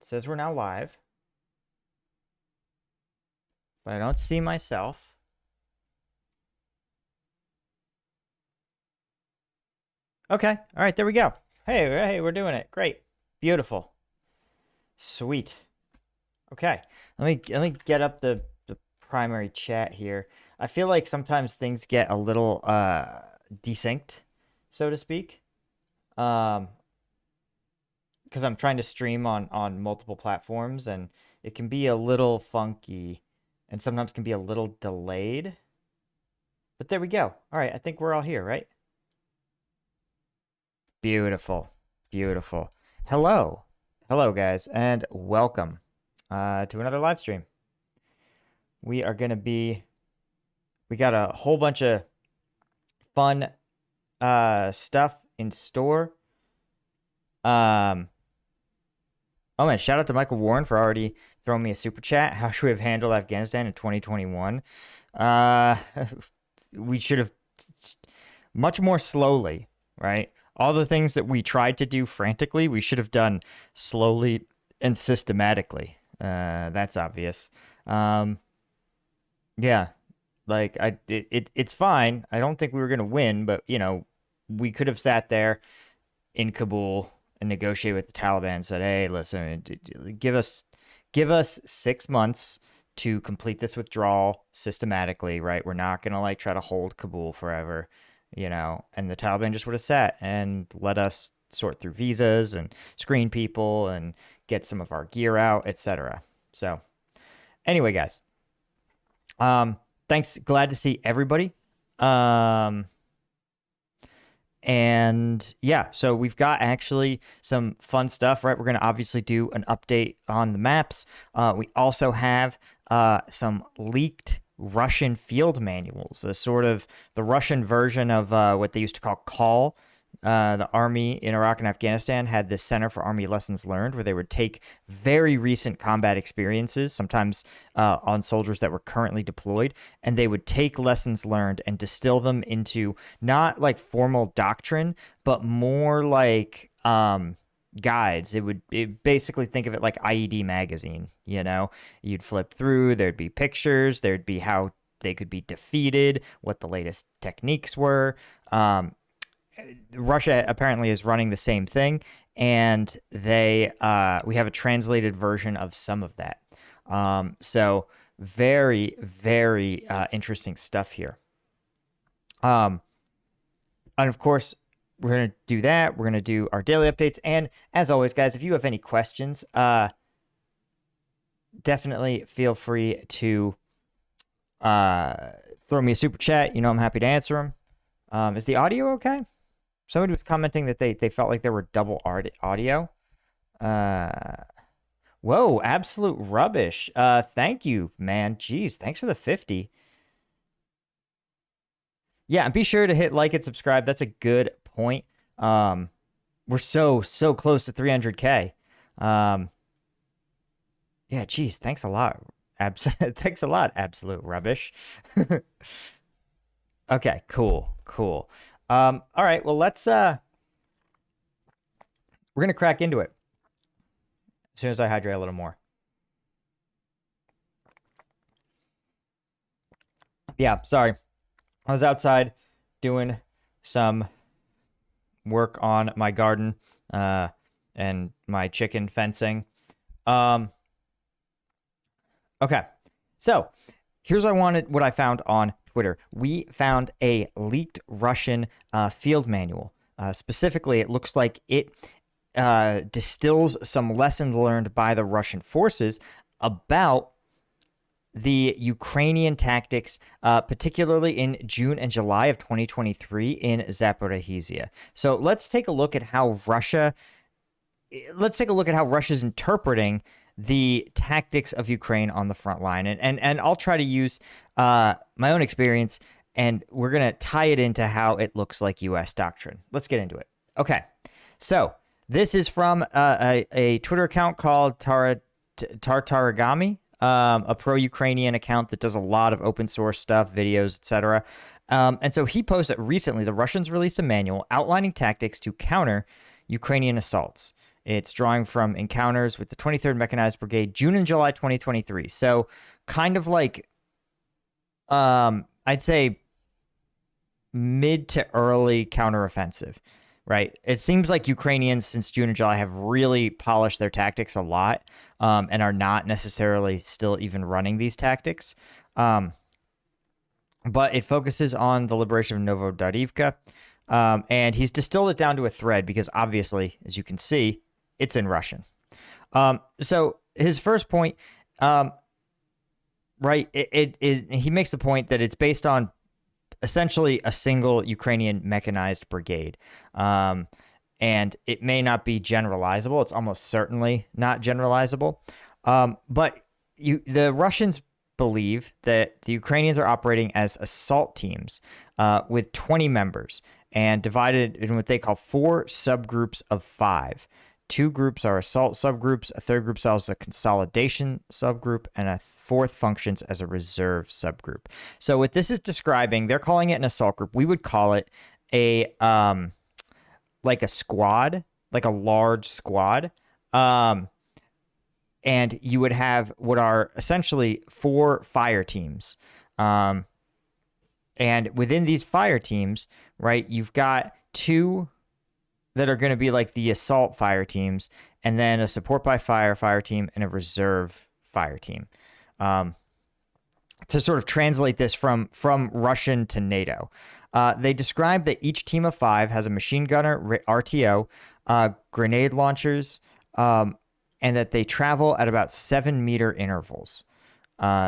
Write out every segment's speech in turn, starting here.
It says we're now live. But I don't see myself. Okay. All right, there we go. Hey, we're doing it. Great. Beautiful. Sweet. Okay. Let me get up the primary chat here. I feel like sometimes things get a little desynced, so to speak. Because I'm trying to stream on multiple platforms, and it can be a little funky and sometimes can be a little delayed. But there we go. All right, I think we're all here, right? Beautiful. Beautiful. Hello. Hello, guys, and welcome to another live stream. We got a whole bunch of fun stuff in store. Oh man, shout out to Michael Warren for already throwing me a super chat. How should we have handled Afghanistan in 2021? We should have much more slowly, right? All the things that we tried to do frantically, we should have done slowly and systematically. That's obvious. Yeah, like it's fine. I don't think we were gonna win, but you know, we could have sat there in Kabul and negotiated with the Taliban and said, "Hey, listen, give us 6 months to complete this withdrawal systematically, right? We're not gonna like try to hold Kabul forever, you know." And the Taliban just would have sat and let us sort through visas and screen people and get some of our gear out, etc. So, anyway, guys, thanks. Glad to see everybody. And yeah, so we've got actually some fun stuff, right? We're going to obviously do an update on the maps. We also have some leaked Russian field manuals, a sort of the Russian version of what they used to call Call. The army in Iraq and Afghanistan had this Center for Army Lessons Learned, where they would take very recent combat experiences, sometimes on soldiers that were currently deployed, and they would take lessons learned and distill them into not like formal doctrine, but more like guides. It basically, think of it like IED magazine. You know, you'd flip through, there'd be pictures, there'd be how they could be defeated, what the latest techniques were. Russia apparently is running the same thing, and we have a translated version of some of that. So very, very interesting stuff here. And of course, we're going to do that. We're going to do our daily updates. And as always, guys, if you have any questions, definitely feel free to throw me a super chat. You know, I'm happy to answer them. Is the audio okay? Somebody was commenting that they felt like there were double audio. Whoa, absolute rubbish. Thank you, man. Jeez, thanks for the 50. Yeah, and be sure to hit like and subscribe. That's a good point. We're so close to 300K. Yeah, geez, thanks a lot. Thanks a lot, absolute rubbish. Okay, cool. All right, well, let's we're gonna crack into it as soon as I hydrate a little more. Yeah, sorry. I was outside doing some work on my garden and my chicken fencing. Okay, so here's what I found on Twitter. We found a leaked Russian field manual. Specifically, it looks like it distills some lessons learned by the Russian forces about the Ukrainian tactics, particularly in June and July of 2023 in Zaporizhzhia. So let's take a look at how Russia's interpreting the tactics of Ukraine on the front line. And I'll try to use my own experience, and we're going to tie it into how it looks like U.S. doctrine. Let's get into it. Okay, so this is from a Twitter account called Tartaragami, a pro-Ukrainian account that does a lot of open source stuff, videos, etc. And so he posted recently, the Russians released a manual outlining tactics to counter Ukrainian assaults. It's drawing from encounters with the 23rd Mechanized Brigade, June and July 2023. So kind of like, I'd say mid to early counteroffensive, right? It seems like Ukrainians since June and July have really polished their tactics a lot, and are not necessarily still even running these tactics. But it focuses on the liberation of Novodarivka, and he's distilled it down to a thread because obviously, as you can see, it's in Russian. So his first point, right, he makes the point that it's based on essentially a single Ukrainian mechanized brigade. And it may not be generalizable. It's almost certainly not generalizable. But the Russians believe that the Ukrainians are operating as assault teams with 20 members and divided in what they call 4 subgroups of 5. 2 groups are assault subgroups, a third group sells a consolidation subgroup, and a fourth functions as a reserve subgroup. So what this is describing, they're calling it an assault group. We would call it a like a squad, like a large squad. And you would have what are essentially 4 fire teams. And within these fire teams, right, you've got 2 that are going to be like the assault fire teams, and then a support by fire team, and a reserve fire team. To sort of translate this from Russian to NATO, they describe that each team of 5 has a machine gunner, RTO, grenade launchers, and that they travel at about 7-meter intervals.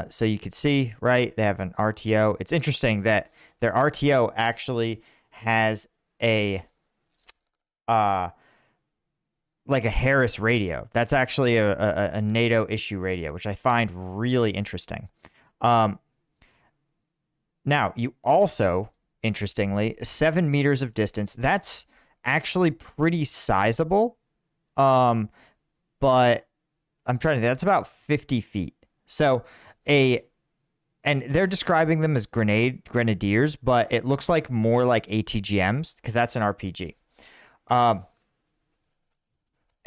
So you could see, right, they have an RTO. It's interesting that their RTO actually has a like a Harris radio. That's actually a NATO issue radio, which I find really interesting. Now, you also, interestingly, 7 meters of distance. That's actually pretty sizable. But I'm trying to think, that's about 50 feet. So and they're describing them as grenadiers, but it looks like more like ATGMs because that's an RPG.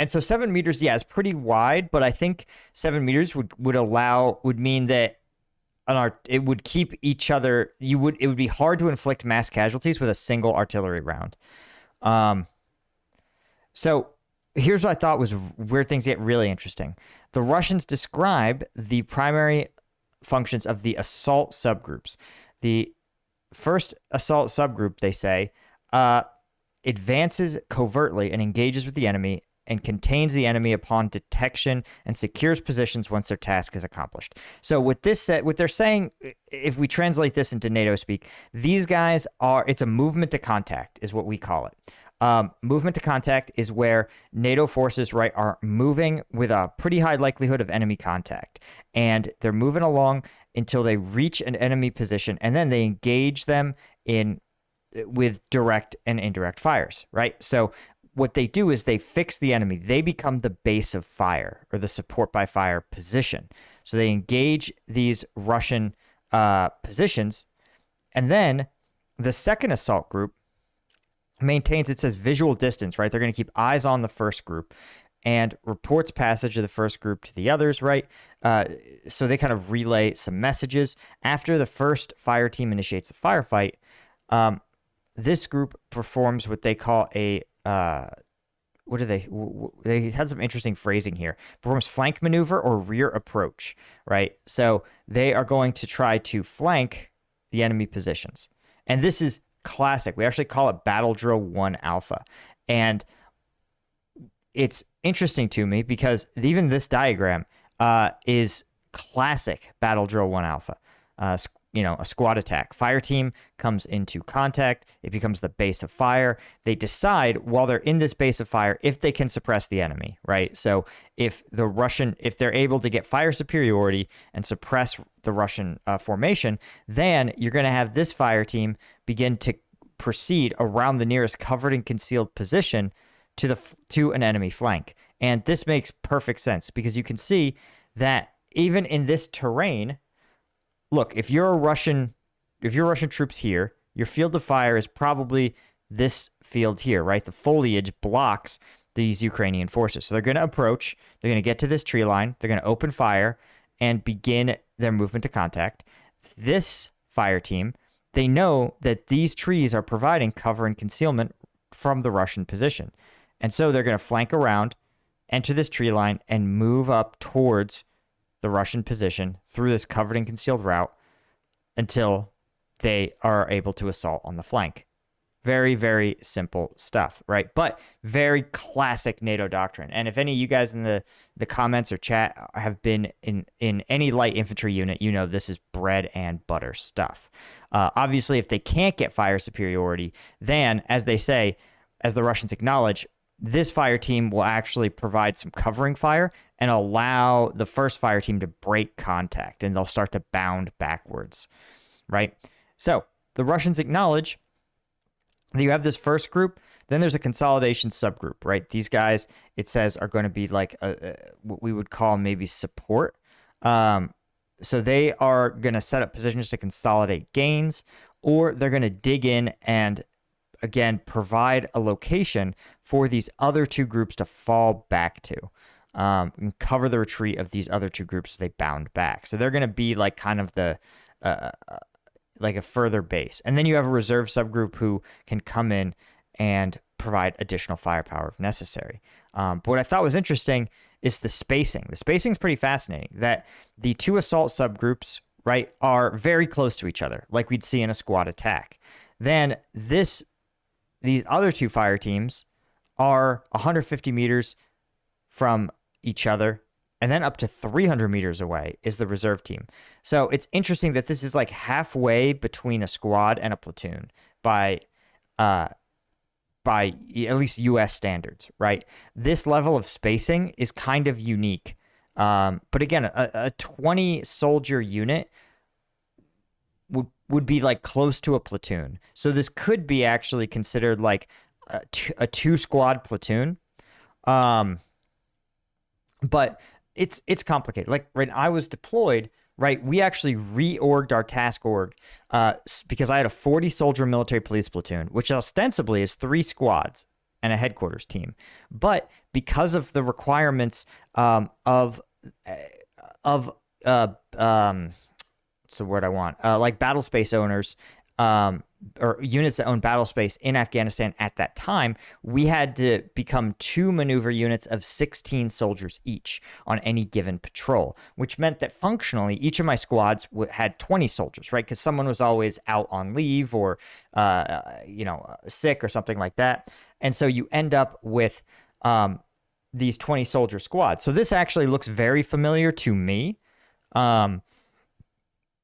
And so 7 meters, yeah, is pretty wide, but I think 7 meters would mean that it would keep each other. It would be hard to inflict mass casualties with a single artillery round. So here's what I thought was where things get really interesting. The Russians describe the primary functions of the assault subgroups. The first assault subgroup, they say, advances covertly and engages with the enemy and contains the enemy upon detection and secures positions once their task is accomplished. So what they're saying, if we translate this into NATO speak, these guys it's a movement to contact is what we call it. Movement to contact is where NATO forces, right, are moving with a pretty high likelihood of enemy contact. And they're moving along until they reach an enemy position, and then they engage them with direct and indirect fires, right? So what they do is they fix the enemy. They become the base of fire or the support by fire position. So they engage these Russian positions. And then the second assault group maintains, it says visual distance, right? They're going to keep eyes on the first group and reports passage of the first group to the others, right? So they kind of relay some messages. After the first fire team initiates a firefight, this group performs what they call a they had some interesting phrasing here. Performs flank maneuver or rear approach, right? So they are going to try to flank the enemy positions. And this is classic. We actually call it Battle Drill 1 Alpha. And it's interesting to me because even this diagram is classic Battle Drill 1 Alpha. A squad attack. Fire team comes into contact. It becomes the base of fire. They decide while they're in this base of fire if they can suppress the enemy, right? So if they're able to get fire superiority and suppress the Russian formation, then you're going to have this fire team begin to proceed around the nearest covered and concealed position to an enemy flank. And this makes perfect sense because you can see that even in this terrain, look, if you're Russian troops here, your field of fire is probably this field here, right? The foliage blocks these Ukrainian forces. So they're going to approach, they're going to get to this tree line, they're going to open fire and begin their movement to contact. This fire team, they know that these trees are providing cover and concealment from the Russian position. And so they're going to flank around, enter this tree line, and move up towards the Russian position through this covered and concealed route until they are able to assault on the flank. Very, very simple stuff, right? But very classic NATO doctrine. And if any of you guys in the comments or chat have been in any light infantry unit, you know this is bread and butter stuff. Obviously, if they can't get fire superiority, then, as they say, as the Russians acknowledge, this fire team will actually provide some covering fire and allow the first fire team to break contact, and they'll start to bound backwards, right? So the Russians acknowledge that you have this first group, then there's a consolidation subgroup, right? These guys, it says, are going to be like what we would call maybe support. So they are going to set up positions to consolidate gains, or they're going to dig in and, again, provide a location for these other two groups to fall back to, and cover the retreat of these other two groups as they bound back. So they're going to be like kind of the like a further base. And then you have a reserve subgroup who can come in and provide additional firepower if necessary. But what I thought was interesting is the spacing. The spacing is pretty fascinating, that the two assault subgroups, right, are very close to each other, like we'd see in a squad attack. Then these other two fire teams are 150 meters from each other, and then up to 300 meters away is the reserve team. So it's interesting that this is like halfway between a squad and a platoon by at least U.S. standards, right? This level of spacing is kind of unique. But again, a 20-soldier unit would be like close to a platoon. So this could be actually considered like a two-squad platoon. But it's complicated. Like when I was deployed, right, we actually reorged our task org because I had a 40-soldier military police platoon, which ostensibly is 3 squads and a headquarters team. But because of the requirements what's the word I want? Like battle space owners, or units that own battle space in Afghanistan at that time, we had to become 2 maneuver units of 16 soldiers each on any given patrol, which meant that functionally each of my squads had 20 soldiers, right? Because someone was always out on leave or, sick or something like that. And so you end up with these 20 soldier squads. So this actually looks very familiar to me.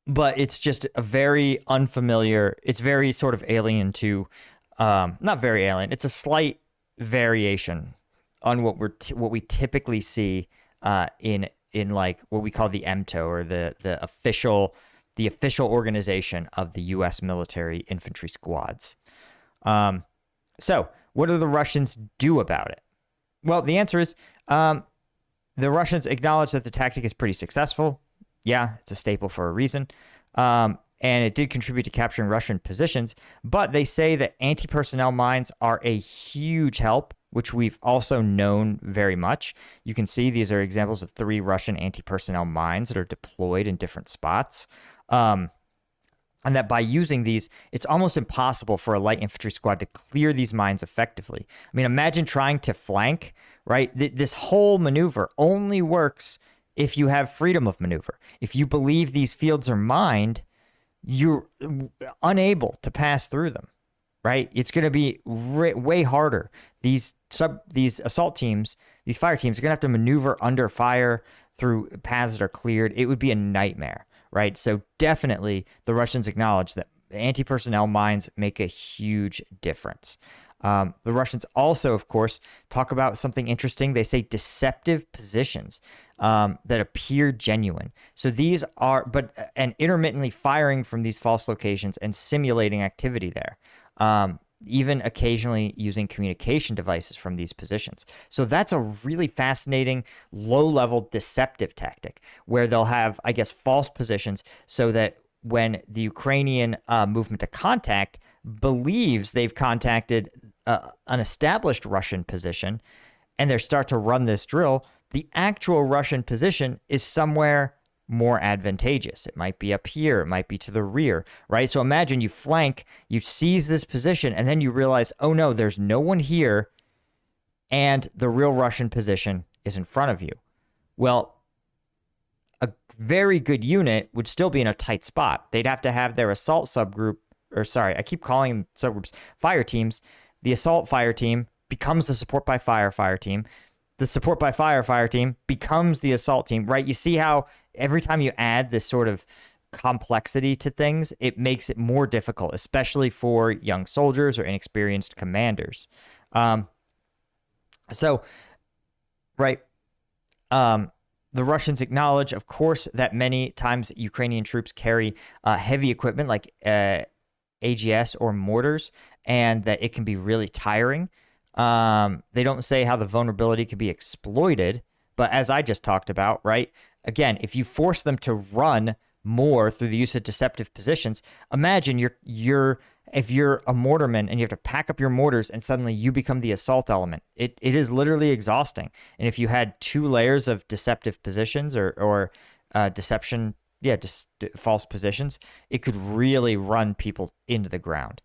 But it's just a very unfamiliar, it's very sort of alien to, not very alien, it's a slight variation on what we typically see in like what we call the MTO, or the official organization of the U.S. military infantry squads. So what do the Russians do about it? Well, the answer is the Russians acknowledge that the tactic is pretty successful. Yeah, it's a staple for a reason. And it did contribute to capturing Russian positions. But they say that anti-personnel mines are a huge help, which we've also known very much. You can see these are examples of 3 Russian anti-personnel mines that are deployed in different spots. And that by using these, it's almost impossible for a light infantry squad to clear these mines effectively. I mean, imagine trying to flank, right? This whole maneuver only works if you have freedom of maneuver. If you believe these fields are mined, you're unable to pass through them, right? It's going to be way harder. These assault teams, these fire teams are going to have to maneuver under fire through paths that are cleared. It would be a nightmare, right? So definitely the Russians acknowledge that anti-personnel mines make a huge difference. The Russians also, of course, talk about something interesting. They say deceptive positions that appear genuine. So these are, and intermittently firing from these false locations and simulating activity there. Even occasionally using communication devices from these positions. So that's a really fascinating low-level deceptive tactic where they'll have, I guess, false positions so that when the Ukrainian movement to contact believes they've contacted an established Russian position, and they start to run this drill, the actual Russian position is somewhere more advantageous. It might be up here, it might be to the rear, right? So imagine you flank, you seize this position, and then you realize, oh no, there's no one here, and the real Russian position is in front of you. Well, a very good unit would still be in a tight spot. They'd have to have their assault subgroup, or sorry, I keep calling them subgroups, fire teams. The assault fire team becomes the support by fire team. The support by fire team becomes the assault team, right? You see how every time you add this sort of complexity to things, it makes it more difficult, especially for young soldiers or inexperienced commanders. Right. The Russians acknowledge, of course, that many times Ukrainian troops carry heavy equipment like AGS or mortars, and that it can be really tiring. They don't say how the vulnerability can be exploited, but as I just talked about, right? Again, if you force them to run more through the use of deceptive positions, imagine if you're a mortarman and you have to pack up your mortars and suddenly you become the assault element. It is literally exhausting. And if you had 2 layers of deceptive positions or deception, just false positions, it could really run people into the ground.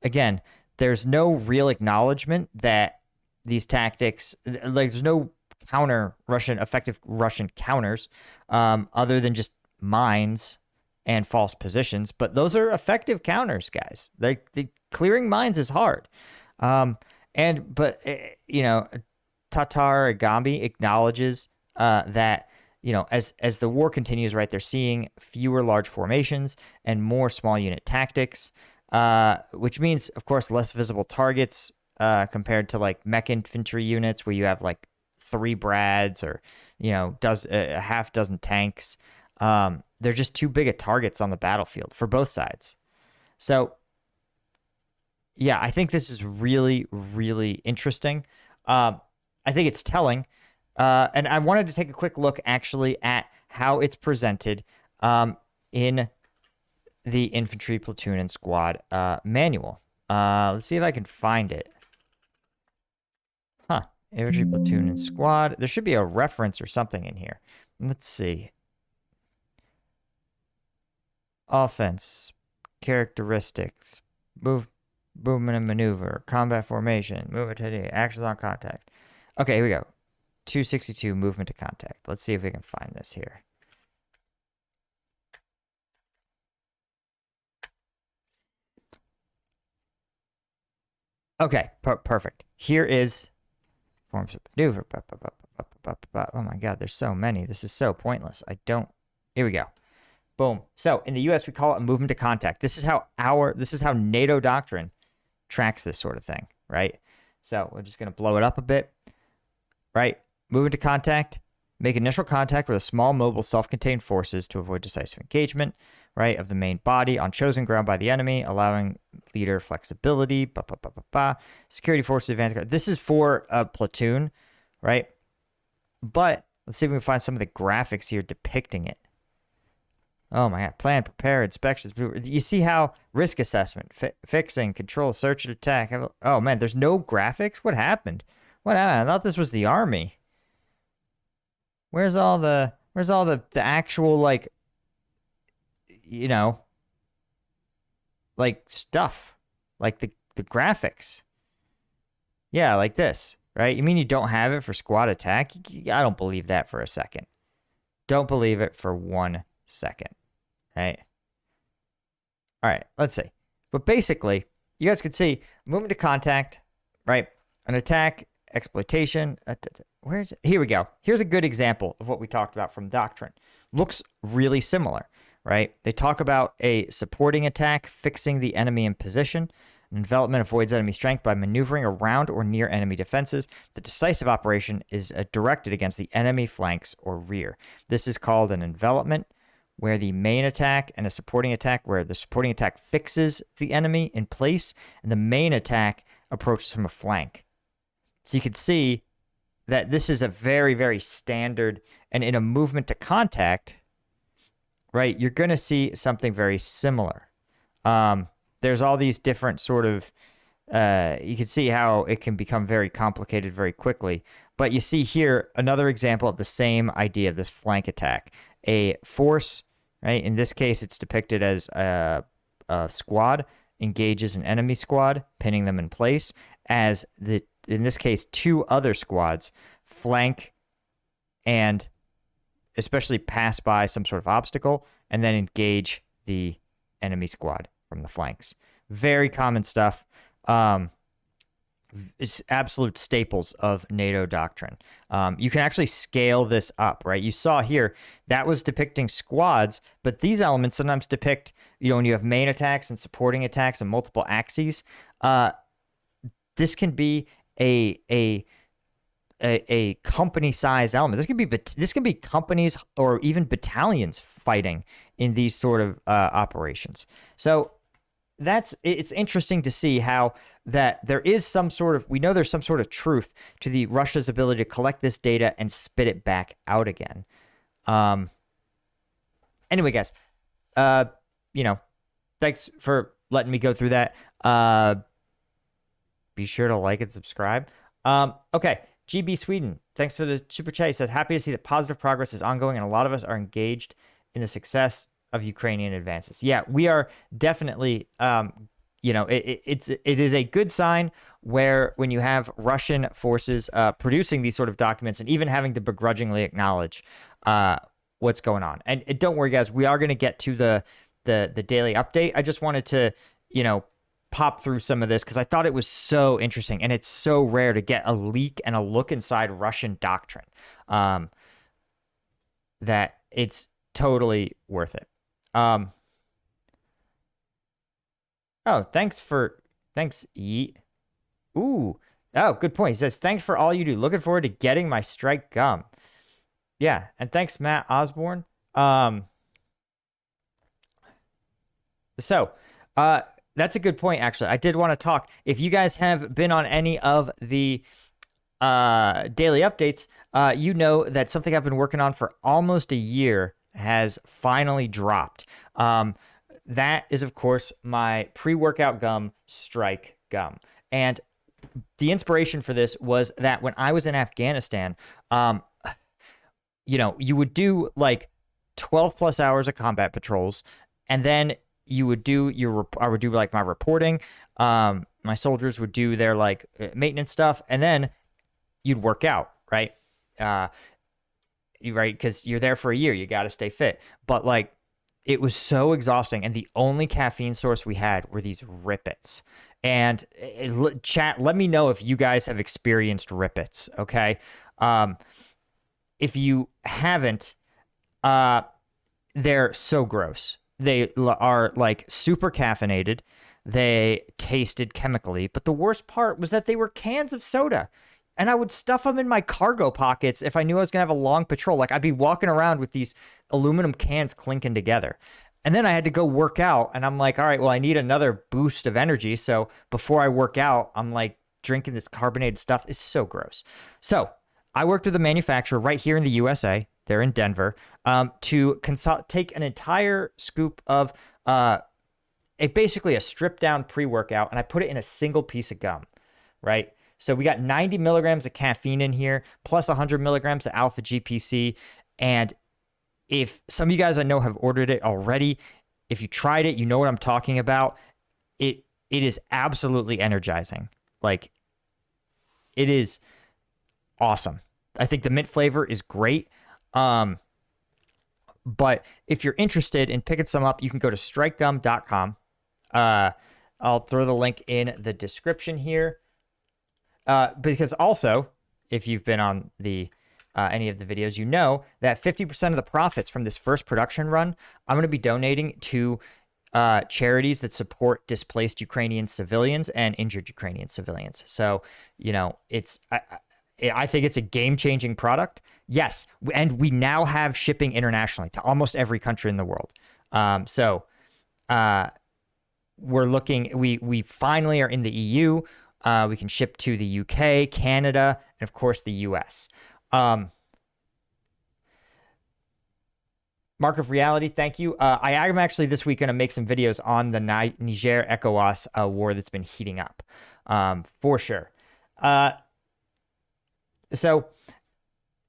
Again, there's no real acknowledgement that these tactics, like there's no effective Russian counters, other than just mines and false positions. But those are effective counters, guys. The clearing mines is hard. Tatar Agambi acknowledges that, as the war continues, right, they're seeing fewer large formations and more small unit tactics. Which means, of course, less visible targets compared to like mech infantry units where you have like 3 Brads or, a half dozen tanks. They're just too big of targets on the battlefield for both sides. So, yeah, I think this is really, really interesting. I think it's telling. And I wanted to take a quick look actually at how it's presented in the infantry platoon and squad manual. Let's see if I can find it. Infantry platoon and squad. There should be a reference or something in here. Let's see. Offense, characteristics, movement and maneuver, combat formation, movement to actions on contact. Okay, here we go. 262 movement to contact. Let's see if we can find this here. Okay, perfect. Here is forms of maneuver. Oh my God, there's so many. This is so pointless. Here we go. Boom. So in the U.S., we call it a movement to contact. This is how NATO doctrine tracks this sort of thing, right? So we're just going to blow it up a bit, right? Movement to contact. Make initial contact with a small mobile self-contained forces to avoid decisive engagement, right, of the main body on chosen ground by the enemy, allowing leader flexibility, security forces advance. This is for a platoon, right? But let's see if we can find some of the graphics here depicting it. Oh my God. Plan, prepare, inspections. You see how risk assessment, fixing, control, search and attack. Oh man, there's no graphics? What happened? I thought this was the army. Where's all the actual, like, like stuff, like the graphics? Yeah, like this, right? You mean you don't have it for squad attack? I don't believe that for a second. Don't believe it for 1 second, right? All right, let's see. But basically, you guys can see movement to contact, right? An attack, exploitation. Where's it? Here we go. Here's a good example of what we talked about from doctrine. Looks really similar, right? They talk about a supporting attack, fixing the enemy in position. An envelopment avoids enemy strength by maneuvering around or near enemy defenses. The decisive operation is directed against the enemy flanks or rear. This is called an envelopment, where the main attack and a supporting attack, where the supporting attack fixes the enemy in place and the main attack approaches from a flank. So you can see that this is a very, very standard, and in a movement to contact, right, you're going to see something very similar. There's all these different sort of you can see how it can become very complicated very quickly. But you see here another example of the same idea of this flank attack. A force, right? In this case, it's depicted as a squad engages an enemy squad, pinning them in place, as in this case, two other squads flank and especially pass by some sort of obstacle and then engage the enemy squad from the flanks. Very common stuff. It's absolute staples of NATO doctrine. You can actually scale this up, right? You saw here that was depicting squads, but these elements sometimes depict, when you have main attacks and supporting attacks and multiple axes. This can be a company size element. This can be companies or even battalions fighting in these sort of operations. So it's interesting to see how that there is some sort of, we know there's some sort of truth to the Russia's ability to collect this data and spit it back out again. Anyway, guys, thanks for letting me go through that. Be sure to like and subscribe. Okay. GB Sweden, thanks for the super chat. He says, happy to see that positive progress is ongoing and a lot of us are engaged in the success of Ukrainian advances. Yeah, we are definitely, it is a good sign where when you have Russian forces producing these sort of documents and even having to begrudgingly acknowledge what's going on. And don't worry, guys, we are going to get to the daily update. I just wanted to, pop through some of this because I thought it was so interesting, and it's so rare to get a leak and a look inside Russian doctrine that it's totally worth it. Oh, thanks, Yeet. Ooh, oh, good point. He says, thanks for all you do. Looking forward to getting my strike gum. Yeah, and thanks, Matt Osborne. That's a good point, actually. I did want to talk. If you guys have been on any of the daily updates, you know that something I've been working on for almost a year has finally dropped. That is, of course, my pre-workout gum, Strike Gum. And the inspiration for this was that when I was in Afghanistan, you would do like 12 plus hours of combat patrols, and then you would do I would do like my reporting. My soldiers would do their like maintenance stuff, and then you'd work out, right? Right, because you're there for a year, you got to stay fit. But like, it was so exhausting, and the only caffeine source we had were these Rippets. And chat, let me know if you guys have experienced Rippets, okay? If you haven't, they're so gross. They are like super caffeinated. They tasted chemically, but the worst part was that they were cans of soda, and I would stuff them in my cargo pockets if I knew I was gonna have a long patrol. Like, I'd be walking around with these aluminum cans clinking together, and then I had to go work out, and I'm like, all right, well, I need another boost of energy. So before I work out, I'm like drinking this carbonated stuff. It's so gross. So I worked with a manufacturer right here in the USA. They're in Denver, to take an entire scoop of basically a stripped down pre-workout, and I put it in a single piece of gum, right? So we got 90 milligrams of caffeine in here, plus 100 milligrams of alpha GPC. And if some of you guys I know have ordered it already, if you tried it, you know what I'm talking about. It is absolutely energizing. Like, it is awesome. I think the mint flavor is great. But if you're interested in picking some up, you can go to strikegum.com. I'll throw the link in the description here. Because also, if you've been on the any of the videos, you know that 50% of the profits from this first production run, I'm going to be donating to charities that support displaced Ukrainian civilians and injured Ukrainian civilians. So, I think it's a game-changing product. Yes, and we now have shipping internationally to almost every country in the world. We're looking. We finally are in the EU. We can ship to the UK, Canada, and of course the US. Mark of Reality, thank you. I am actually this week going to make some videos on the Niger-ECOWAS war that's been heating up. for sure. So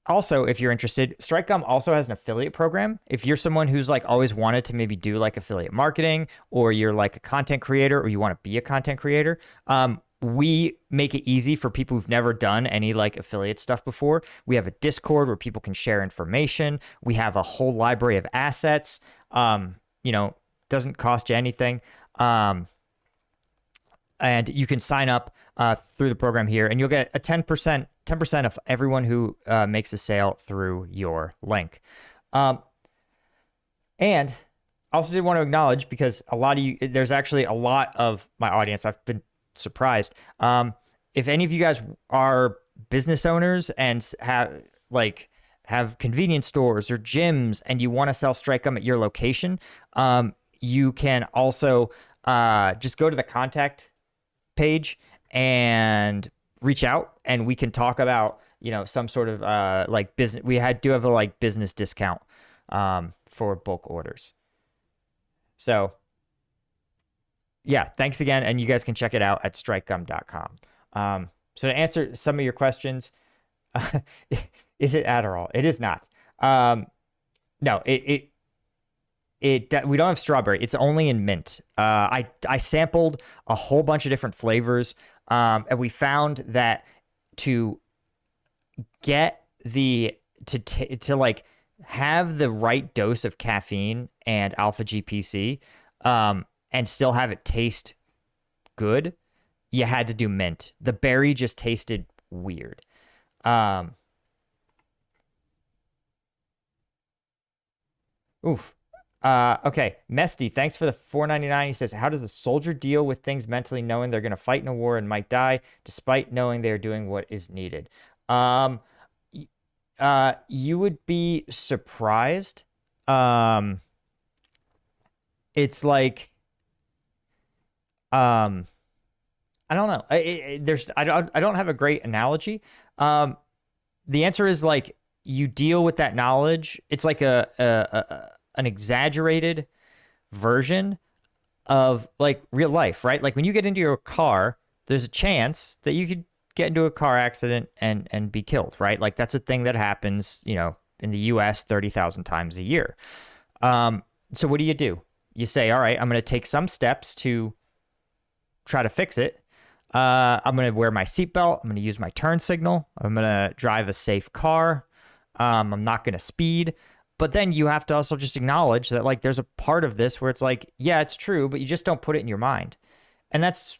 also, if you're interested, StrikeGum also has an affiliate program. If you're someone who's like always wanted to maybe do like affiliate marketing, or you're like a content creator, or you want to be a content creator, we make it easy for people who've never done any like affiliate stuff before. We have a Discord where people can share information. We have a whole library of assets. Doesn't cost you anything. And you can sign up through the program here, and you'll get a 10% of everyone who makes a sale through your link. And I also did want to acknowledge, because a lot of you, there's actually a lot of my audience, I've been surprised. If any of you guys are business owners and have convenience stores or gyms, and you want to sell StrikeGum at your location, you can also just go to the contact page and reach out, and we can talk about some sort of like business. We do have a like business discount for bulk orders. So yeah, thanks again, and you guys can check it out at strikegum.com. So to answer some of your questions, is it Adderall? It is not. No, we don't have strawberry. It's only in mint. I sampled a whole bunch of different flavors, and we found that to get to like have the right dose of caffeine and alpha GPC, and still have it taste good, you had to do mint. The berry just tasted weird. Oof. Okay, Mesty, thanks for the $4.99. He says, how does a soldier deal with things mentally, knowing they're going to fight in a war and might die, despite knowing they're doing what is needed? You would be surprised. It's like, I don't know. I don't have a great analogy. The answer is like, you deal with that knowledge. It's like an exaggerated version of like real life, right? Like when you get into your car, there's a chance that you could get into a car accident and be killed, right? Like that's a thing that happens, in the US 30,000 times a year. So what do? You say, all right, I'm going to take some steps to try to fix it. I'm going to wear my seatbelt. I'm going to use my turn signal. I'm going to drive a safe car. I'm not going to speed. But then you have to also just acknowledge that like there's a part of this where it's like, yeah, it's true, but you just don't put it in your mind. And that's,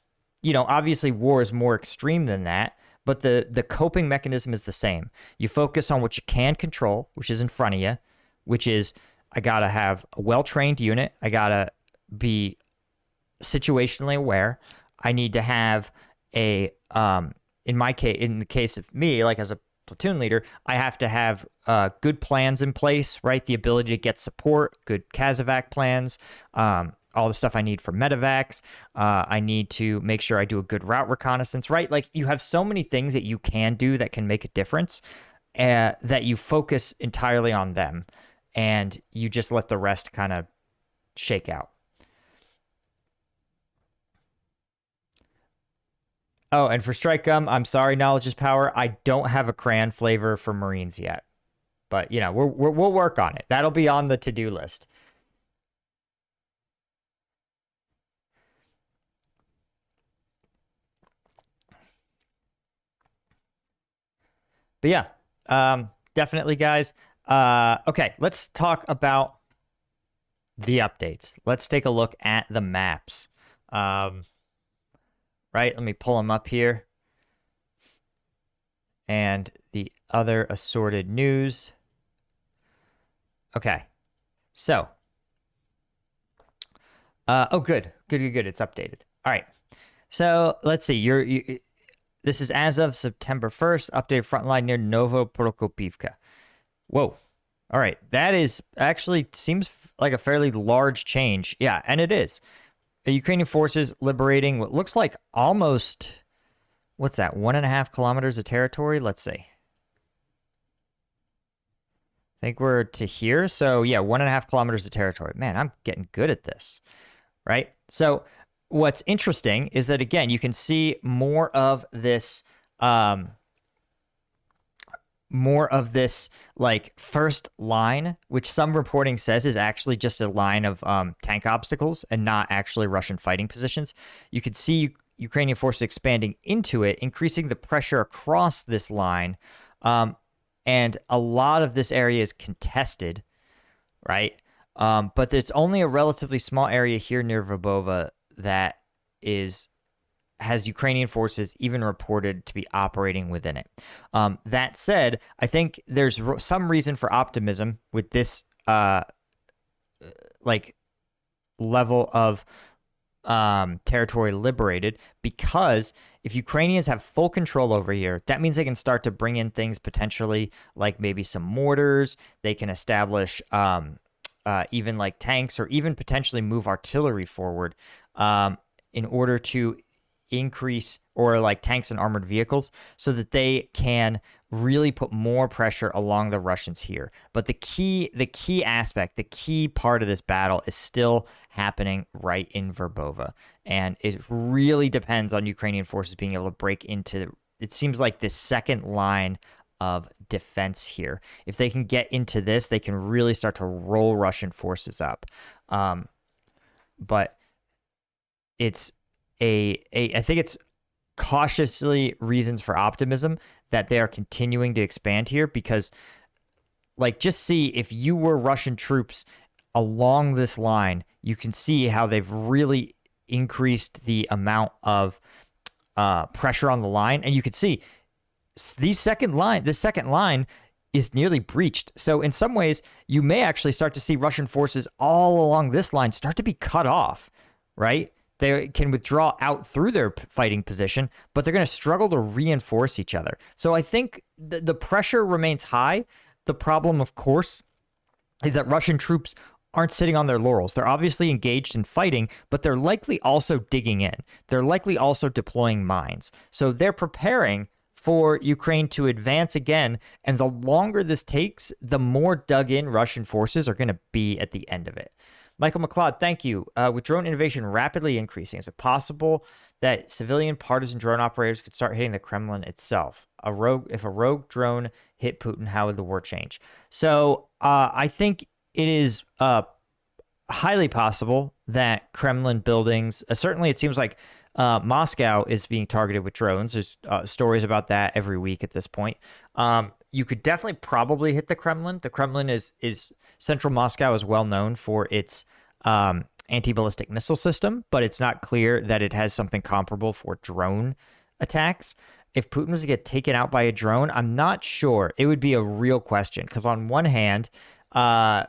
obviously war is more extreme than that, but the coping mechanism is the same. You focus on what you can control, which is in front of you, which is I got to have a well-trained unit. I got to be situationally aware. I need to have in the case of me, like as a platoon leader, I have to have good plans in place, right? The ability to get support, good CASEVAC plans, all the stuff I need for medevacs. I need to make sure I do a good route reconnaissance, right? Like you have so many things that you can do that can make a difference, that you focus entirely on them, and you just let the rest kind of shake out. Oh, and for StrikeGum, I'm sorry, knowledge is power. I don't have a crayon flavor for Marines yet, but we'll work on it. That'll be on the to-do list. But yeah, definitely, guys. Okay, let's talk about the updates. Let's take a look at the maps. Right, let me pull them up here. And the other assorted news. Okay, so. Oh, good. It's updated. All right. So let's see. This is as of September 1st. Updated frontline near Novo Prokopivka. Whoa. All right. That is actually seems like a fairly large change. Yeah, and it is. The Ukrainian forces liberating what looks like almost, what's that, 1.5 kilometers of territory? Let's see. I think we're to here. So yeah, 1.5 kilometers of territory. Man, I'm getting good at this, right? So what's interesting is that, again, you can see um, more of this like first line, which some reporting says is actually just a line of tank obstacles and not actually Russian fighting positions. You could see Ukrainian forces expanding into it, increasing the pressure across this line. And a lot of this area is contested, right? But there's only a relatively small area here near Verbove that has Ukrainian forces even reported to be operating within it. That said, I think there's some reason for optimism with this like level of territory liberated, because if Ukrainians have full control over here, that means they can start to bring in things potentially like maybe some mortars. They can establish even like tanks, or even potentially move artillery forward in order to increase, or like tanks and armored vehicles, so that they can really put more pressure along the Russians here. But the key aspect, the key part of this battle is still happening right in Verbove. And it really depends on Ukrainian forces being able to break into, it seems like, this second line of defense here. If they can get into this, they can really start to roll Russian forces up. But it's I think it's cautiously reasons for optimism that they are continuing to expand here, because like, just see, if you were Russian troops along this line, you can see how they've really increased the amount of pressure on the line. And you can see this second line is nearly breached. So in some ways, you may actually start to see Russian forces all along this line start to be cut off, right? They can withdraw out through their fighting position, but they're going to struggle to reinforce each other. So I think the pressure remains high. The problem, of course, is that Russian troops aren't sitting on their laurels. They're obviously engaged in fighting, but they're likely also digging in. They're likely also deploying mines. So they're preparing for Ukraine to advance again. And the longer this takes, the more dug in Russian forces are going to be at the end of it. Michael McLeod, thank you. With drone innovation rapidly increasing, is it possible that civilian partisan drone operators could start hitting the Kremlin itself? If a rogue drone hit Putin, how would the war change? So I think it is highly possible that Kremlin buildings, certainly it seems like Moscow is being targeted with drones. There's stories about that every week at this point. You could definitely probably hit the Kremlin. The Kremlin is central Moscow is well known for its anti-ballistic missile system, but it's not clear that it has something comparable for drone attacks. If Putin was to get taken out by a drone, I'm not sure. It would be a real question, because on one hand, a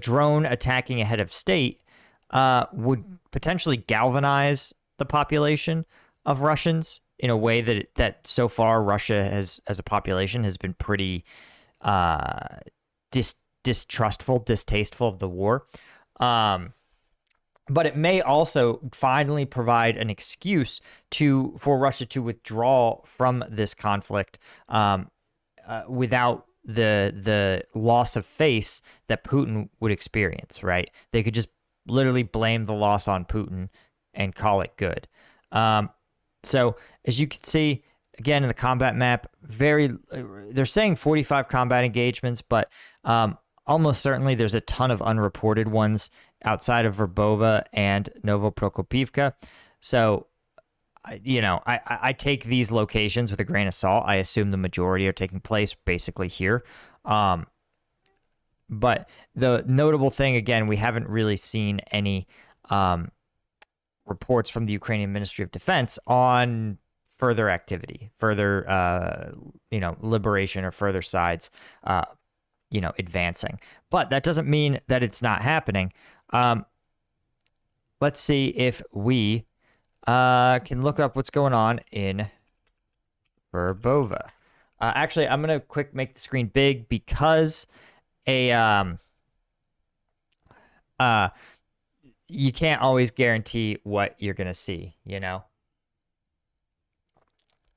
drone attacking a head of state would potentially galvanize the population of Russians in a way that so far Russia has, as a population, has been pretty distrustful, distasteful of the war. But it may also finally provide an excuse for Russia to withdraw from this conflict without the loss of face that Putin would experience, right? They could just literally blame the loss on Putin and call it good. So as you can see, again, in the combat map, they're saying 45 combat engagements, but almost certainly there's a ton of unreported ones outside of Verbove and Novoprokopivka. So, I take these locations with a grain of salt. I assume the majority are taking place basically here. But the notable thing, again, we haven't really seen any reports from the Ukrainian Ministry of Defense on further activity, further, liberation, or further sides, advancing. But that doesn't mean that it's not happening. Let's see if we can look up what's going on in Verbove. Actually, I'm going to make the screen big, because you can't always guarantee what you're going to see,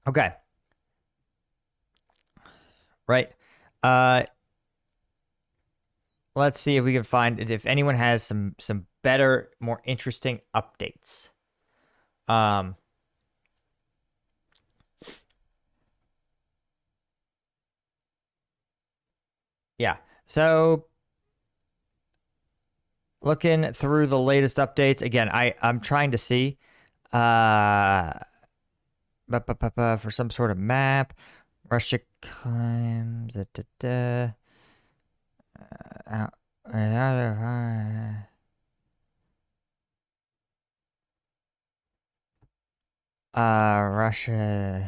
Okay. Right. let's see if we can find it. If anyone has some better, more interesting updates. Yeah. So looking through the latest updates again, I'm trying to see for some sort of map. Russia claims Russia.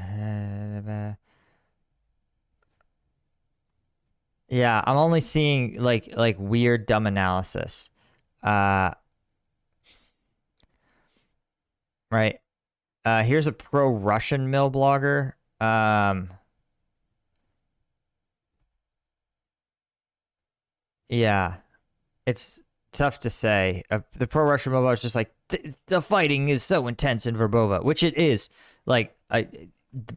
Yeah, I'm only seeing like weird dumb analysis. Uh, right. Here's a pro-Russian mill blogger. Yeah, it's tough to say. The pro-Russian mill blogger is just like the fighting is so intense in Verbova, which it is. Like,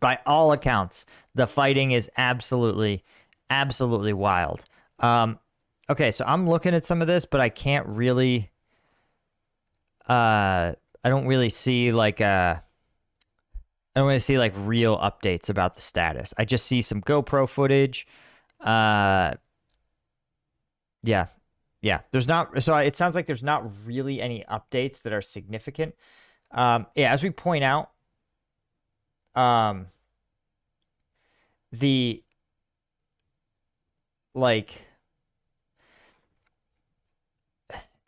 by all accounts, the fighting is absolutely wild. Okay, so I'm looking at some of this, but I can't really. I don't really see I don't really see like real updates about the status. I just see some GoPro footage. Uh, yeah, yeah. There's not. So it sounds like there's not really any updates that are significant. Yeah, as we point out, um, the like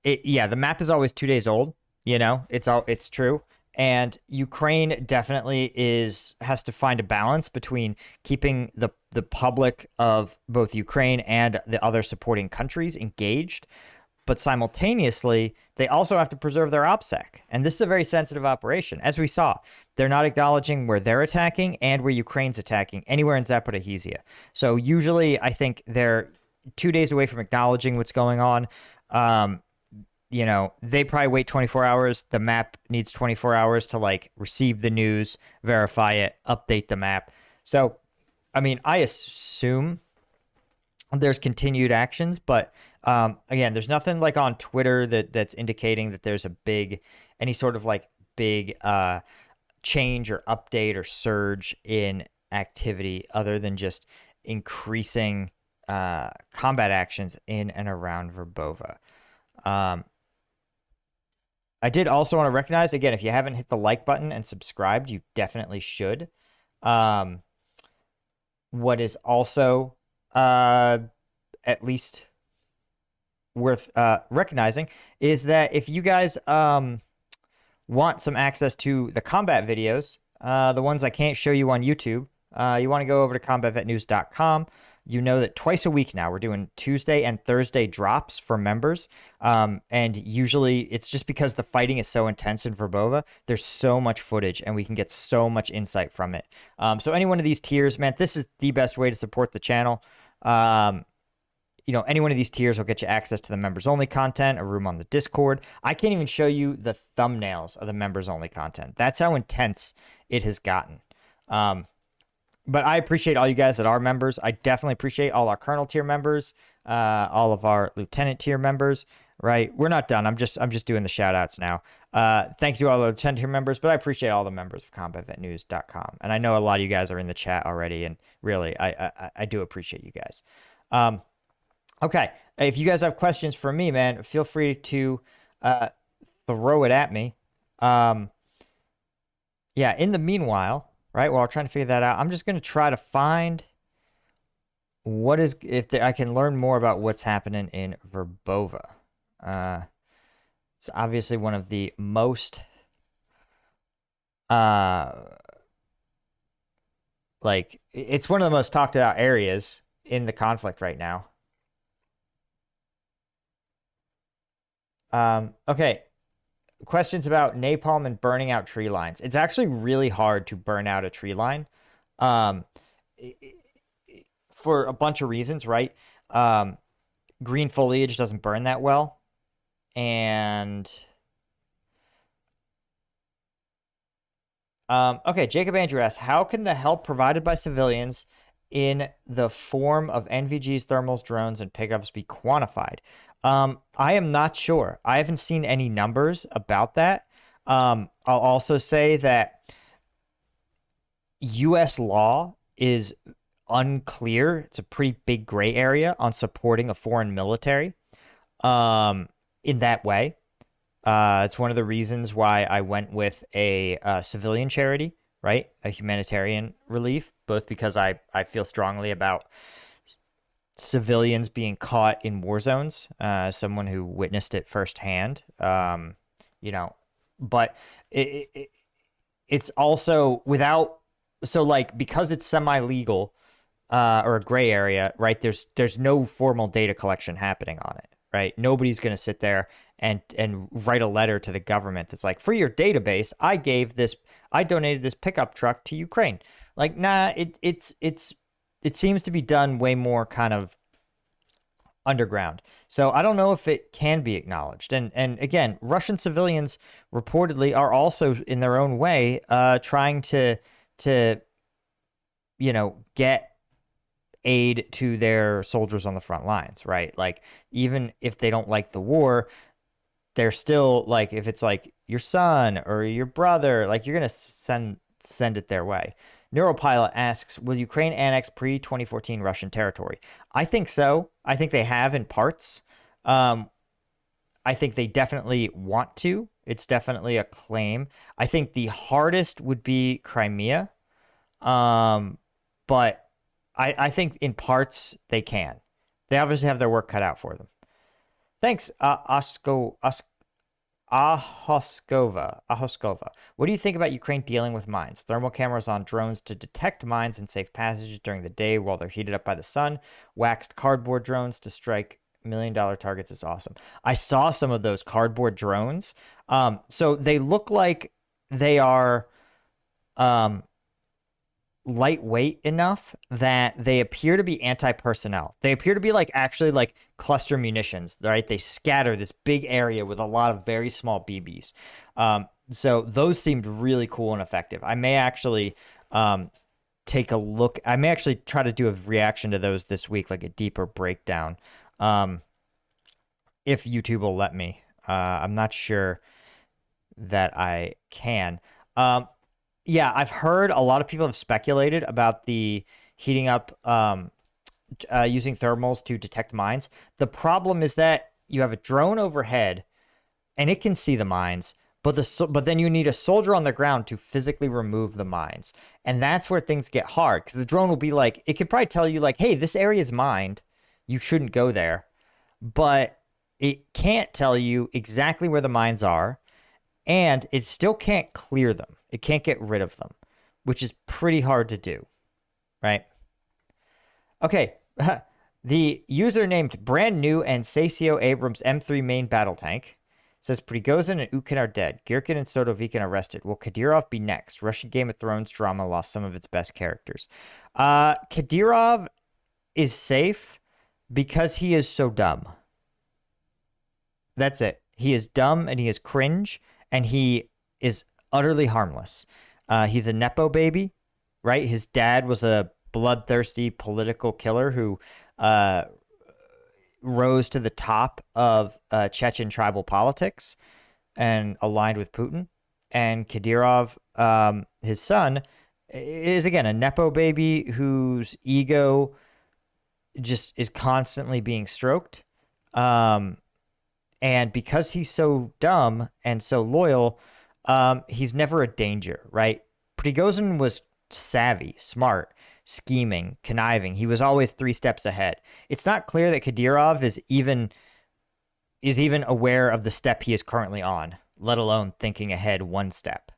yeah, the map is always 2 days old. It's true. And Ukraine definitely has to find a balance between keeping the public of both Ukraine and the other supporting countries engaged, but simultaneously they also have to preserve their OPSEC. And this is a very sensitive operation. As we saw, they're not acknowledging where they're attacking and where Ukraine's attacking anywhere in Zaporizhzhia. So usually I think they're 2 days away from acknowledging what's going on. They probably wait 24 hours. The map needs 24 hours to like receive the news, verify it, update the map. So, I mean, I assume there's continued actions, but again, there's nothing like on Twitter that's indicating that there's any sort of like big change or update or surge in activity other than just increasing combat actions in and around Verbova. I did also want to recognize, again, if you haven't hit the like button and subscribed, you definitely should. What is also at least worth recognizing is that if you guys want some access to the combat videos, the ones I can't show you on YouTube, you want to go over to combatvetnews.com. You know that twice a week now we're doing Tuesday and Thursday drops for members. And usually it's just because the fighting is so intense in Verbova. There's so much footage and we can get so much insight from it. So any one of these tiers, man, this is the best way to support the channel. Any one of these tiers will get you access to the members only content, a room on the Discord. I can't even show you the thumbnails of the members only content. That's how intense it has gotten. But I appreciate all you guys that are members. I definitely appreciate all our Colonel tier members, all of our Lieutenant tier members, right? We're not done. I'm just doing the shout outs now. Thank you to all the Lieutenant tier members, but I appreciate all the members of combatvetnews.com. And I know a lot of you guys are in the chat already, and really, I do appreciate you guys. Okay, if you guys have questions for me, man, feel free to throw it at me. Yeah, in the meanwhile, right, while we're trying to figure that out, I'm just going to try to find I can learn more about what's happening in Verbova. It's obviously one of the most it's one of the most talked about areas in the conflict right now. Okay. Questions about napalm and burning out tree lines. It's actually really hard to burn out a tree line for a bunch of reasons, right? Green foliage doesn't burn that well. And okay, Jacob Andrew asks, how can the help provided by civilians in the form of NVGs, thermals, drones, and pickups be quantified? I am not sure. I haven't seen any numbers about that. I'll also say that U.S. law is unclear. It's a pretty big gray area on supporting a foreign military in that way. It's one of the reasons why I went with a civilian charity, right? A humanitarian relief, both because I feel strongly about civilians being caught in war zones, someone who witnessed it firsthand, you know, but it's also without, so like, because it's semi-legal or a gray area, right? There's no formal data collection happening on it, right? Nobody's going to sit there and write a letter to the government that's like, for your database, I donated this pickup truck to Ukraine. Like, nah, it seems to be done way more kind of underground. So I don't know if it can be acknowledged. And again, Russian civilians reportedly are also in their own way trying to get aid to their soldiers on the front lines, right? Like, even if they don't like the war, they're still like, if it's like your son or your brother, like, you're gonna send it their way. Neuropilot asks, will Ukraine annex pre-2014 Russian territory? I think so. I think they have in parts. I think they definitely want to. It's definitely a claim. I think the hardest would be Crimea. But I think in parts they can. They obviously have their work cut out for them. Thanks, Ahoskova. What do you think about Ukraine dealing with mines? Thermal cameras on drones to detect mines and safe passage during the day while they're heated up by the sun. Waxed cardboard drones to strike $1 million targets is awesome. I saw some of those cardboard drones. So they look like they are lightweight enough that they appear to be anti-personnel. They appear to be like actually like cluster munitions, right? They scatter this big area with a lot of very small BBs. So those seemed really cool and effective. I may actually take a look. I may actually try to do a reaction to those this week, like a deeper breakdown, if YouTube will let me. I'm not sure that I can. Yeah, I've heard a lot of people have speculated about the heating up using thermals to detect mines. The problem is that you have a drone overhead and it can see the mines, but then you need a soldier on the ground to physically remove the mines. And that's where things get hard, because the drone will be like, it could probably tell you like, hey, this area is mined, you shouldn't go there. But it can't tell you exactly where the mines are. And it still can't clear them. It can't get rid of them, which is pretty hard to do, right? Okay, the user named Brand New and Sasio Abrams M3 main battle tank says Prigozhin and Ukin are dead. Girkin and Sodovikin arrested. Will Kadyrov be next? Russian Game of Thrones drama lost some of its best characters. Kadyrov is safe because he is so dumb. That's it. He is dumb and he is cringe. And he is utterly harmless. He's a Nepo baby, right? His dad was a bloodthirsty political killer who rose to the top of Chechen tribal politics and aligned with Putin. And Kadyrov, his son, is, again, a Nepo baby whose ego just is constantly being stroked. And because he's so dumb and so loyal, he's never a danger, right? Prigozhin was savvy, smart, scheming, conniving. He was always 3 steps ahead. It's not clear that Kadyrov is even aware of the step he is currently on, let alone thinking ahead 1 step.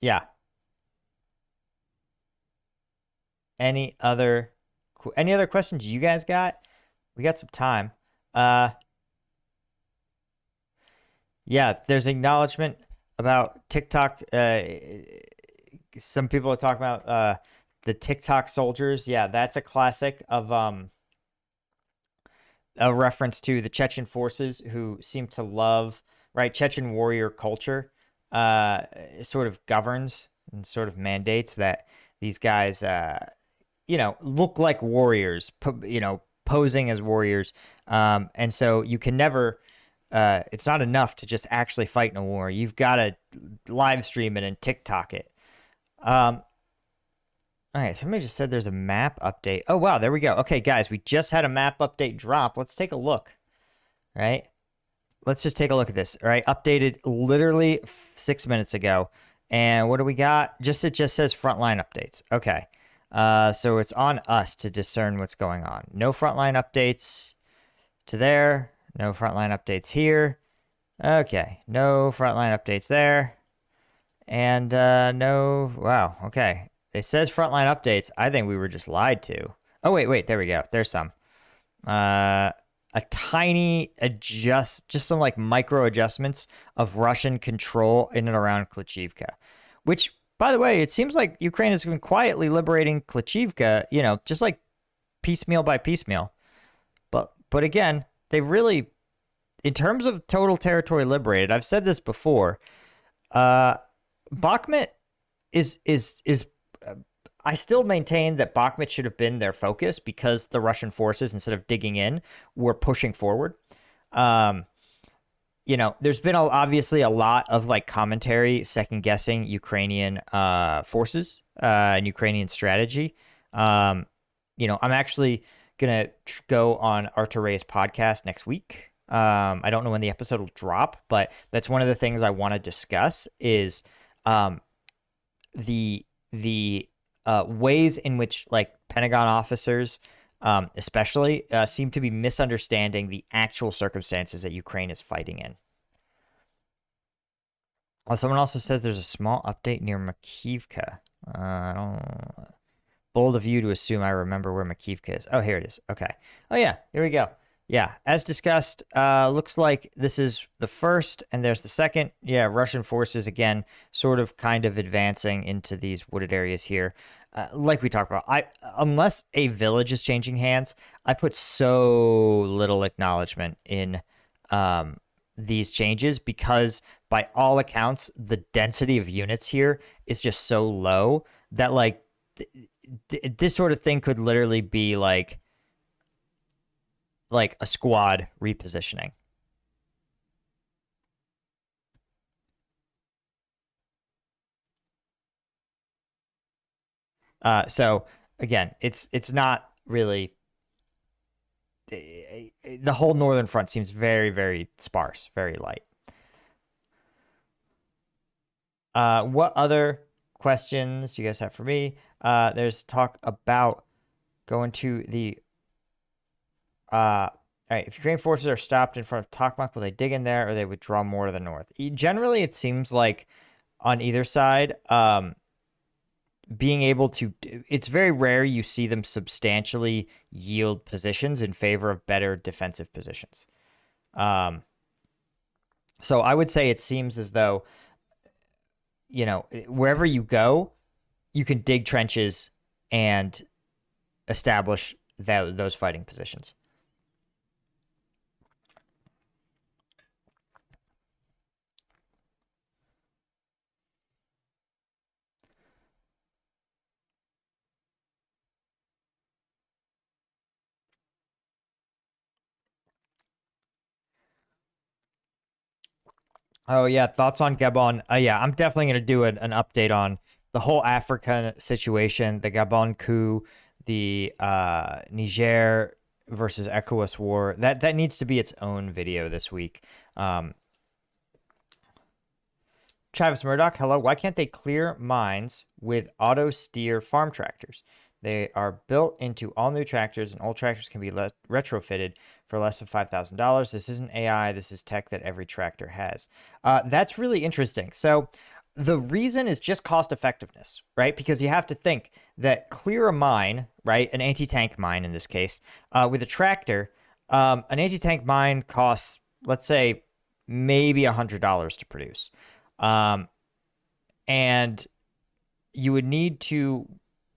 Yeah. Any other questions you guys got? We got some time. Yeah, there's acknowledgement about TikTok. Some people are talking about the TikTok soldiers. Yeah, that's a classic of a reference to the Chechen forces who seem to love, right? Chechen warrior culture sort of governs and sort of mandates that these guys, look like warriors, posing as warriors. And so you can never, it's not enough to just actually fight in a war. You've got to live stream it and TikTok it. All right, somebody just said there's a map update. Oh, wow, there we go. Okay, guys, we just had a map update drop. Let's take a look, right? Let's just take a look at this, all right? Updated literally 6 minutes ago. And what do we got? It just says frontline updates. Okay, so it's on us to discern what's going on. No frontline updates to there. No frontline updates here. Okay, no frontline updates there. And no, wow, okay. It says frontline updates. I think we were just lied to. Oh, wait, there we go. There's some. A tiny just some like micro adjustments of Russian control in and around Makivka, which, by the way, it seems like Ukraine has been quietly liberating Makivka, just like piecemeal by piecemeal. But again, they really, in terms of total territory liberated, I've said this before, Bakhmut is I still maintain that Bakhmut should have been their focus because the Russian forces, instead of digging in, were pushing forward. There's been obviously a lot of like commentary second guessing Ukrainian forces and Ukrainian strategy. I'm actually gonna go on Artur Rey's podcast next week. I don't know when the episode will drop, but that's one of the things I want to discuss is the ways in which like Pentagon officers, especially, seem to be misunderstanding the actual circumstances that Ukraine is fighting in. Someone also says there's a small update near Makivka. I don't. Bold of you to assume I remember where Makivka is. Oh, here it is. Okay. Oh yeah, here we go. Yeah, as discussed, looks like this is the first, and there's the second. Yeah, Russian forces, again, sort of kind of advancing into these wooded areas here. Like we talked about, unless a village is changing hands, I put so little acknowledgement in these changes because, by all accounts, the density of units here is just so low that, like, this sort of thing could literally be like a squad repositioning. So again, it's not really, the whole northern front seems very, very sparse, very light. What other questions do you guys have for me? There's talk about going to the all right, if Ukrainian forces are stopped in front of Tokmak, will they dig in there or they withdraw more to the north? Generally, it seems like on either side, being able to, it's very rare you see them substantially yield positions in favor of better defensive positions. So I would say it seems as though, wherever you go, you can dig trenches and establish those fighting positions. Oh yeah, thoughts on Gabon? Yeah, I'm definitely gonna do an update on the whole African situation, the Gabon coup, the Niger versus ECOWAS war. That needs to be its own video this week. Travis Murdoch, hello. Why can't they clear mines with auto steer farm tractors? They are built into all new tractors, and old tractors can be retrofitted for less than $5,000. This isn't AI. This is tech that every tractor has. That's really interesting. So the reason is just cost effectiveness, right? Because you have to think that clear a mine, right, an anti-tank mine in this case, with a tractor, an anti-tank mine costs, let's say, maybe $100 to produce. And you would need to,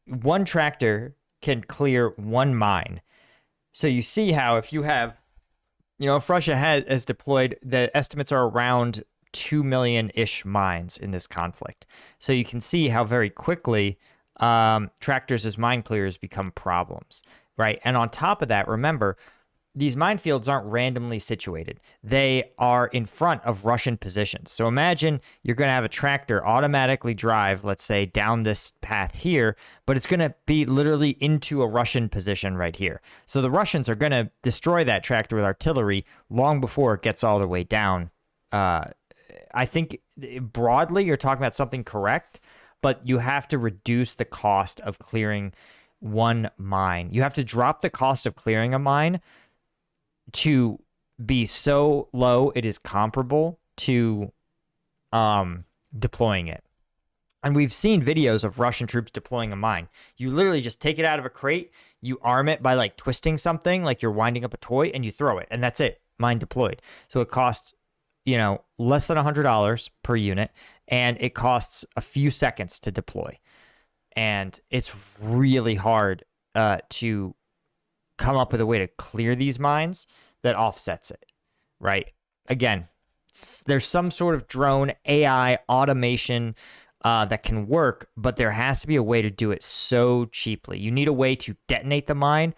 one tractor can clear one mine. So you see how if you have, if Russia has deployed, the estimates are around 2 million-ish mines in this conflict. So you can see how very quickly tractors as mine clearers become problems, right? And on top of that, remember, these minefields aren't randomly situated. They are in front of Russian positions. So imagine you're going to have a tractor automatically drive, let's say, down this path here, but it's going to be literally into a Russian position right here. So the Russians are going to destroy that tractor with artillery long before it gets all the way down. I think broadly you're talking about something correct, but you have to reduce the cost of clearing one mine. You have to drop the cost of clearing a mine to be so low it is comparable to deploying it. And we've seen videos of Russian troops deploying a mine. You literally just take it out of a crate, you arm it by like twisting something, like you're winding up a toy, and you throw it, and that's it. Mine deployed. So it costs, less than $100 per unit, and it costs a few seconds to deploy. And it's really hard to come up with a way to clear these mines that offsets it, right? Again, there's some sort of drone AI automation that can work, but there has to be a way to do it so cheaply. You need a way to detonate the mine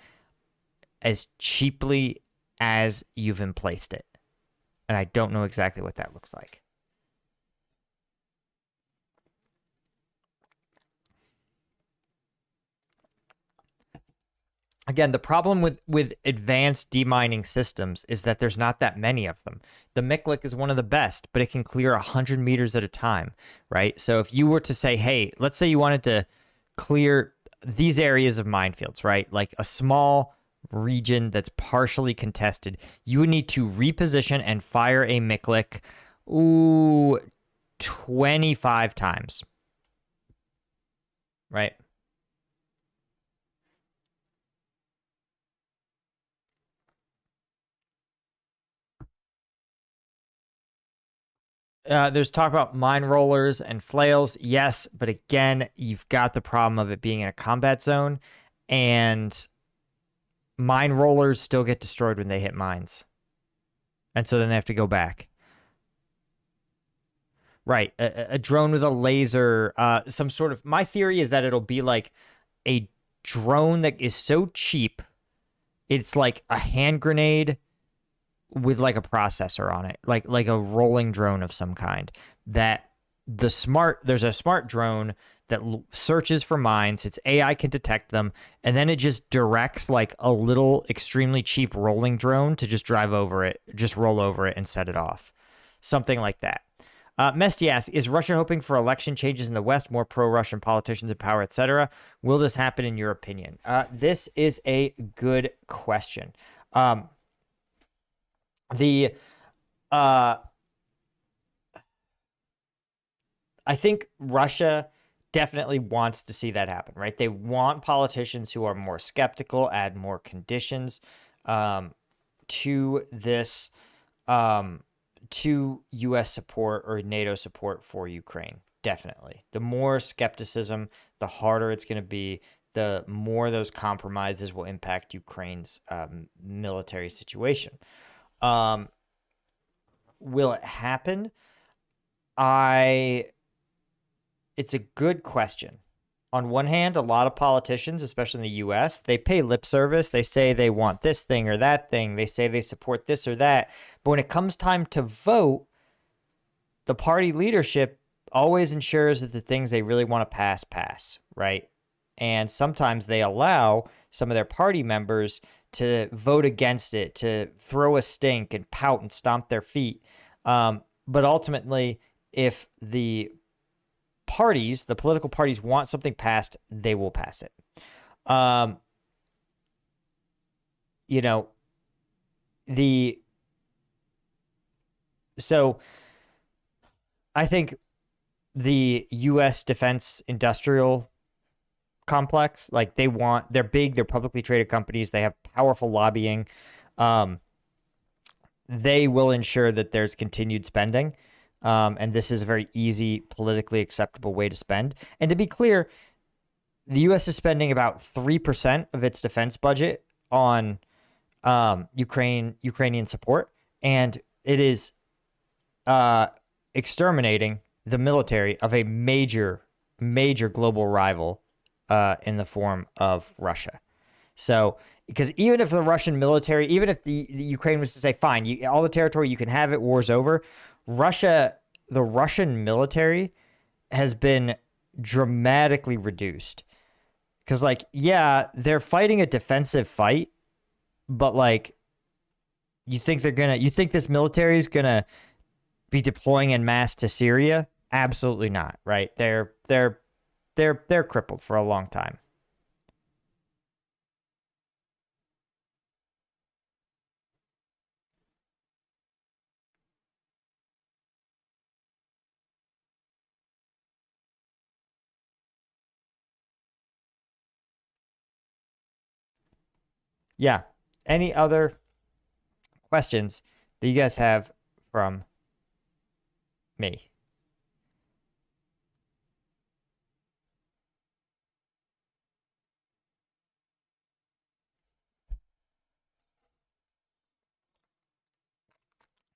as cheaply as you've emplaced it. And I don't know exactly what that looks like. Again, the problem with advanced demining systems is that there's not that many of them. The Miklik is one of the best, but it can clear 100 meters at a time, right? So if you were to say, hey, let's say you wanted to clear these areas of minefields, right? Like a small region that's partially contested, you would need to reposition and fire a Miklik 25 times, right? There's talk about mine rollers and flails. Yes, but again, you've got the problem of it being in a combat zone, and mine rollers still get destroyed when they hit mines. And so then they have to go back. Right. A drone with a laser, some sort of... My theory is that it'll be like a drone that is so cheap, it's like a hand grenade with like a processor on it, like a rolling drone of some kind. That there's a smart drone that searches for mines, its AI can detect them, and then it just directs like a little extremely cheap rolling drone to just drive over it, just roll over it and set it off. Something like that. Mesty asks, is Russia hoping for election changes in the West, more pro-Russian politicians in power, etc.? Will this happen in your opinion? This is a good question. I think Russia definitely wants to see that happen, right? They want politicians who are more skeptical, add more conditions to this, to U.S. support or NATO support for Ukraine. Definitely. The more skepticism, the harder it's going to be, the more those compromises will impact Ukraine's military situation. Will it happen? It's a good question. On one hand, a lot of politicians, especially in the U.S., they pay lip service. They say they want this thing or that thing. They say they support this or that. But when it comes time to vote, the party leadership always ensures that the things they really want to pass, right? And sometimes they allow some of their party members to vote against it, to throw a stink and pout and stomp their feet. But ultimately, if the political parties want something passed, they will pass it. So I think the U.S. defense industrial complex, like they're big, they're publicly traded companies, they have powerful lobbying. They will ensure that there's continued spending. And this is a very easy, politically acceptable way to spend. And to be clear, the U.S. is spending about 3% of its defense budget on Ukrainian support, and it is exterminating the military of a major global rival in the form of Russia. So, because even if the Russian military, even if the Ukraine was to say, fine, all the territory, you can have it, war's over, the Russian military has been dramatically reduced. Because, like, yeah, they're fighting a defensive fight, but, like, you think this military is gonna be deploying en masse to Syria? Absolutely not, right? They're crippled for a long time. Yeah. Any other questions that you guys have from me?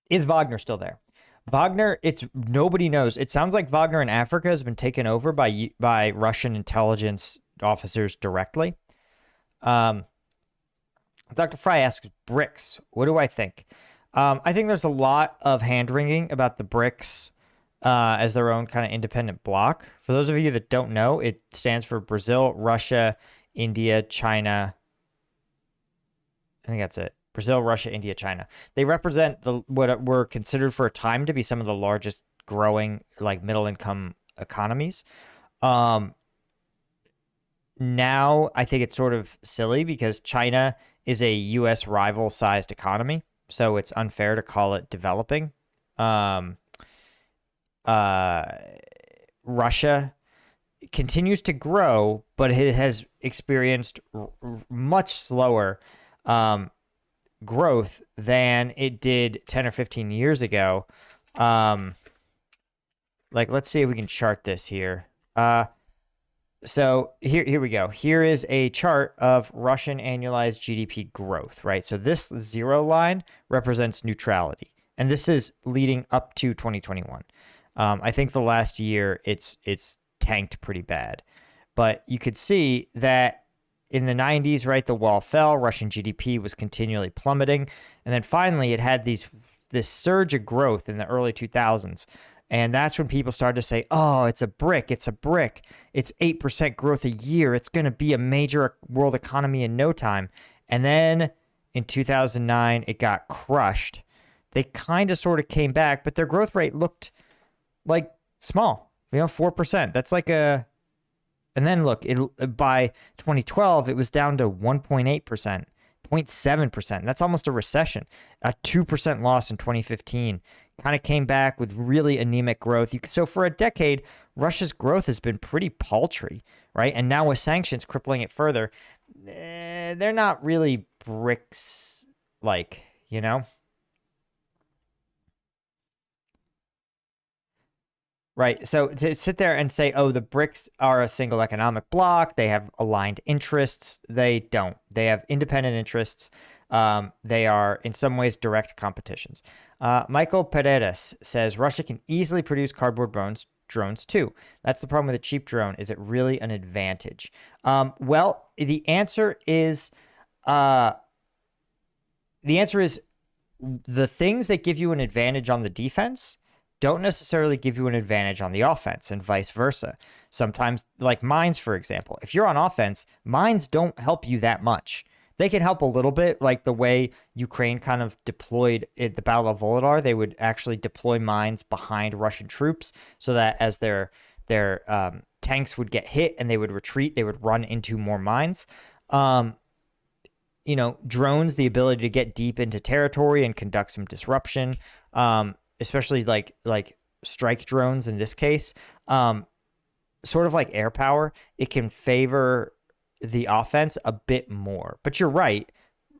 Is Wagner still there? Wagner, nobody knows. It sounds like Wagner in Africa has been taken over by Russian intelligence officers directly. Dr. Fry asks, BRICS, what do I think? I think there's a lot of hand-wringing about the BRICS as their own kind of independent bloc. For those of you that don't know, it stands for Brazil, Russia, India, China. I think that's it. Brazil, Russia, India, China. They represent what were considered for a time to be some of the largest growing, like, middle-income economies. Now, I think it's sort of silly because China is a U.S. rival-sized economy, so it's unfair to call it developing. Russia continues to grow, but it has experienced much slower growth than it did 10 or 15 years ago. Like, let's see if we can chart this here. So here we go. Here is a chart of Russian annualized GDP growth, right? So this 0 line represents neutrality, and this is leading up to 2021. I think the last year it's tanked pretty bad, but you could see that in the 90s, right, the wall fell. Russian GDP was continually plummeting, and then finally it had this surge of growth in the early 2000s. And that's when people started to say, oh, it's a brick. It's 8% growth a year. It's going to be a major world economy in no time. And then in 2009, it got crushed. They kind of sort of came back, but their growth rate looked like small, 4%. That's like a... And then look, by 2012, it was down to 1.8%, 0.7%. That's almost a recession. A 2% loss in 2015. Kind of came back with really anemic growth. So for a decade, Russia's growth has been pretty paltry, right? And now with sanctions crippling it further, they're not really BRICS-like, Right. So to sit there and say, oh, the BRICS are a single economic bloc, they have aligned interests, they don't. They have independent interests. They are, in some ways, direct competitions. Michael Peredes says, Russia can easily produce cardboard drones too. That's the problem with a cheap drone. Is it really an advantage? Well, the answer is the things that give you an advantage on the defense don't necessarily give you an advantage on the offense, and vice versa. Sometimes, like mines, for example, if you're on offense, mines don't help you that much. They can help a little bit, like the way Ukraine kind of deployed at the Battle of Volodar. They would actually deploy mines behind Russian troops so that as their tanks would get hit and they would retreat, they would run into more mines. Drones, the ability to get deep into territory and conduct some disruption, especially like strike drones in this case, sort of like air power, it can favor the offense a bit more. But you're right,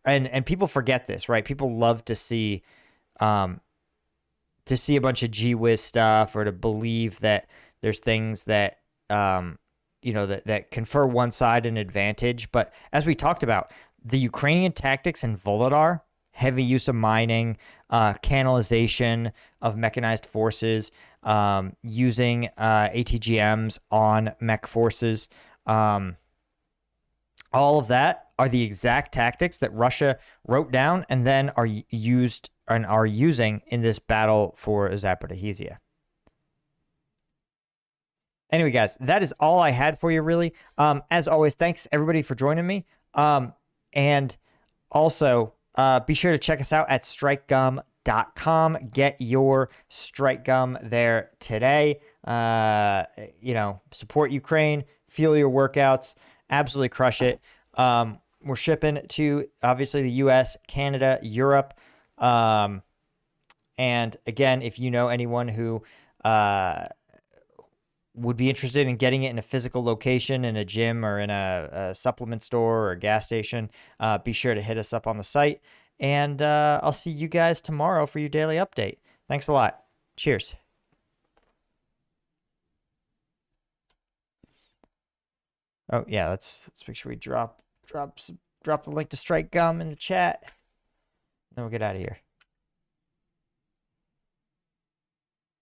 and people forget this, right? People love to see a bunch of gee whiz stuff, or to believe that there's things that that confer one side an advantage. But as we talked about, the Ukrainian tactics in Volodar, heavy use of mining, canalization of mechanized forces, using ATGMs on mech forces, all of that are the exact tactics that Russia wrote down and then are used and are using in this battle for Zaporizhzhia. Anyway, guys, that is all I had for you, really. As always, thanks everybody for joining me. And also, be sure to check us out at strikegum.com. Get your strike gum there today. Support Ukraine, fuel your workouts, absolutely crush it. We're shipping to obviously the US, Canada, Europe. And again, if you know anyone who would be interested in getting it in a physical location, in a gym or in a supplement store or a gas station, be sure to hit us up on the site. And I'll see you guys tomorrow for your daily update. Thanks a lot. Cheers. Oh yeah, let's make sure we drop the link to Strike Gum in the chat. Then we'll get out of here.